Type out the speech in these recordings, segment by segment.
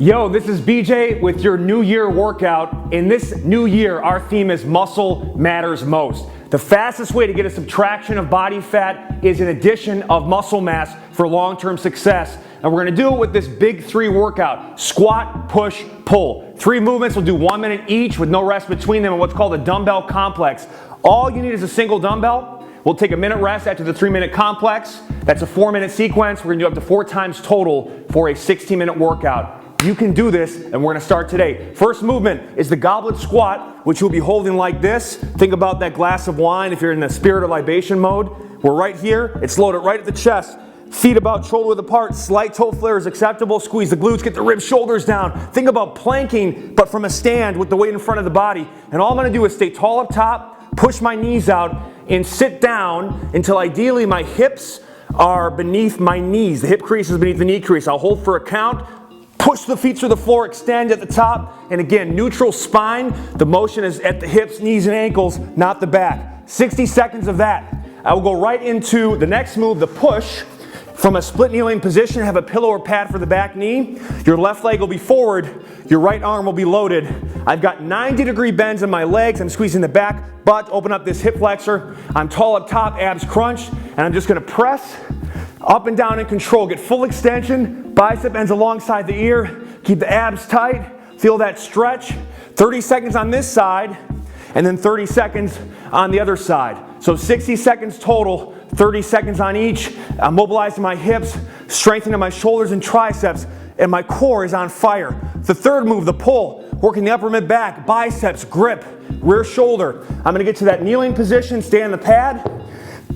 Yo, this is BJ with your New Year workout. In this new year, our theme is muscle matters most. The fastest way to get a subtraction of body fat is an addition of muscle mass for long-term success. And we're gonna do it with this big 3 workout: squat, push, pull. 3 movements, we'll do 1 minute each with no rest between them in what's called a dumbbell complex. All you need is a single dumbbell. We'll take a minute rest after the 3-minute complex. That's a 4-minute sequence. We're gonna do up to 4 times total for a 60-minute workout. You can do this, and we're gonna start today. First movement is the goblet squat, which you'll be holding like this. Think about that glass of wine if you're in the spirit of libation mode. We're right here, it's loaded right at the chest. Feet about shoulder width apart, slight toe flare is acceptable. Squeeze the glutes, get the ribs, shoulders down. Think about planking, but from a stand with the weight in front of the body. And all I'm gonna do is stay tall up top, push my knees out, and sit down until ideally my hips are beneath my knees. The hip crease is beneath the knee crease. I'll hold for a count. Push the feet through the floor, extend at the top, and again, neutral spine. The motion is at the hips, knees, and ankles, not the back. 60 seconds of that. I will go right into the next move, the push. From a split kneeling position, have a pillow or pad for the back knee. Your left leg will be forward, your right arm will be loaded. I've got 90-degree bends in my legs. I'm squeezing the back butt, open up this hip flexor. I'm tall up top, abs crunched, and I'm just gonna press up and down in control. Get full extension, bicep ends alongside the ear. Keep the abs tight, feel that stretch. 30 seconds on this side, and then 30 seconds on the other side. So 60 seconds total, 30 seconds on each. I'm mobilizing my hips, strengthening my shoulders and triceps, and my core is on fire. The third move, the pull, working the upper mid back, biceps, grip, rear shoulder. I'm gonna get to that kneeling position, stay on the pad.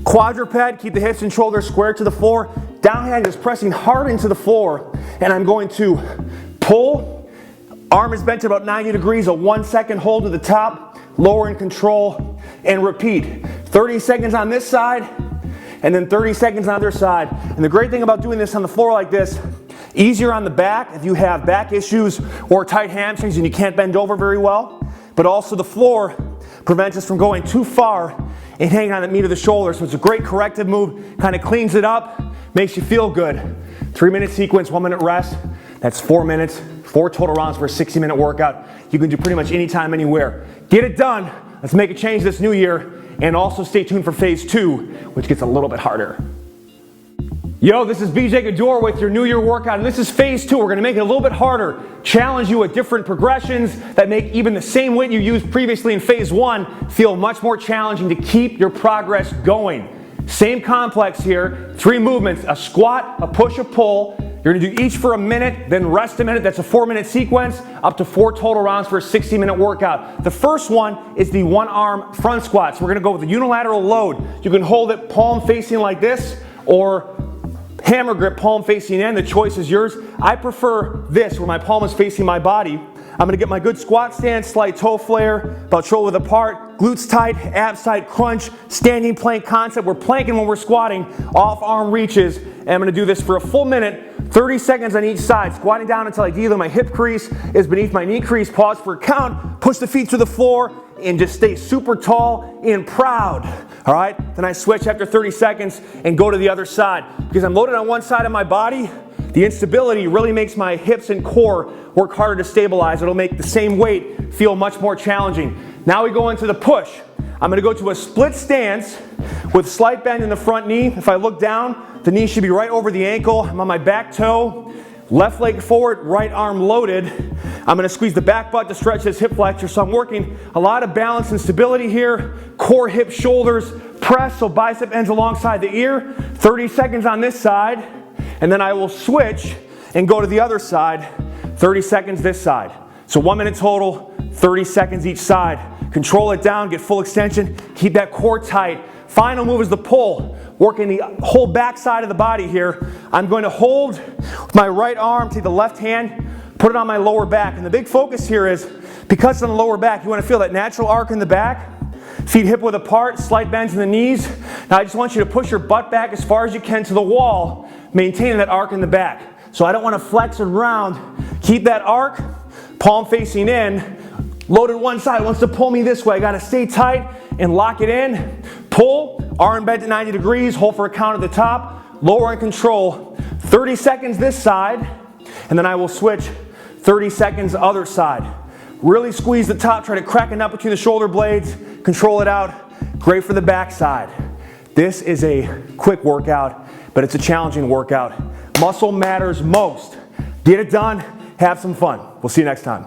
Quadruped, keep the hips and shoulders square to the floor. Downhand is pressing hard into the floor, and I'm going to pull. Arm is bent to about 90 degrees, a 1-second hold to the top, lower in control, and repeat. 30 seconds on this side, and then 30 seconds on the other side. And the great thing about doing this on the floor like this, easier on the back if you have back issues or tight hamstrings and you can't bend over very well, but also the floor prevents us from going too far and hanging on the meat of the shoulder. So it's a great corrective move, kind of cleans it up, makes you feel good. 3-minute sequence, 1-minute rest. That's 4 minutes, 4 total rounds for a 60-minute workout. You can do pretty much anytime, anywhere. Get it done. Let's make a change this new year. And also stay tuned for phase 2, which gets a little bit harder. Yo, this is BJ Gador with your New Year workout, and this is phase 2. We're gonna make it a little bit harder, challenge you with different progressions that make even the same weight you used previously in phase 1 feel much more challenging to keep your progress going. Same complex here, 3 movements: a squat, a push, a pull. You're gonna do each for a minute, then rest a minute. That's a 4-minute sequence, up to 4 total rounds for a 60-minute workout. The first one is the 1-arm front squat. So we're gonna go with a unilateral load. You can hold it palm facing like this, or hammer grip, palm facing in. The choice is yours. I prefer this, where my palm is facing my body. I'm gonna get my good squat stance, slight toe flare, about shoulder width apart, glutes tight, abs tight, crunch, standing plank concept. We're planking when we're squatting, off arm reaches, and I'm gonna do this for a full minute, 30 seconds on each side, squatting down until ideally my hip crease is beneath my knee crease. Pause for a count, push the feet to the floor, and just stay super tall and proud. All right, then I switch after 30 seconds and go to the other side. Because I'm loaded on one side of my body, the instability really makes my hips and core work harder to stabilize. It'll make the same weight feel much more challenging. Now we go into the push. I'm gonna go to a split stance with slight bend in the front knee. If I look down, the knee should be right over the ankle. I'm on my back toe, left leg forward, right arm loaded. I'm gonna squeeze the back butt to stretch this hip flexor. So I'm working a lot of balance and stability here. Core, hips, shoulders, press so bicep ends alongside the ear. 30 seconds on this side, and then I will switch and go to the other side. 30 seconds this side. So 1 minute total, 30 seconds each side. Control it down, get full extension, keep that core tight. Final move is the pull, working the whole back side of the body here. I'm going to hold with my right arm, take the left hand, put it on my lower back. And the big focus here is, because it's on the lower back, you want to feel that natural arc in the back. Feet hip width apart, slight bends in the knees. Now I just want you to push your butt back as far as you can to the wall, maintaining that arc in the back. So I don't want to flex it around. Keep that arc, palm facing in, loaded one side. Wants to pull me this way. I got to stay tight and lock it in. Pull, arm bent to 90 degrees, hold for a count at the top, lower in control. 30 seconds this side, and then I will switch 30 seconds, other side. Really squeeze the top, try to crack a nut between the shoulder blades, control it out. Great for the back side. This is a quick workout, but it's a challenging workout. Muscle matters most. Get it done, have some fun. We'll see you next time.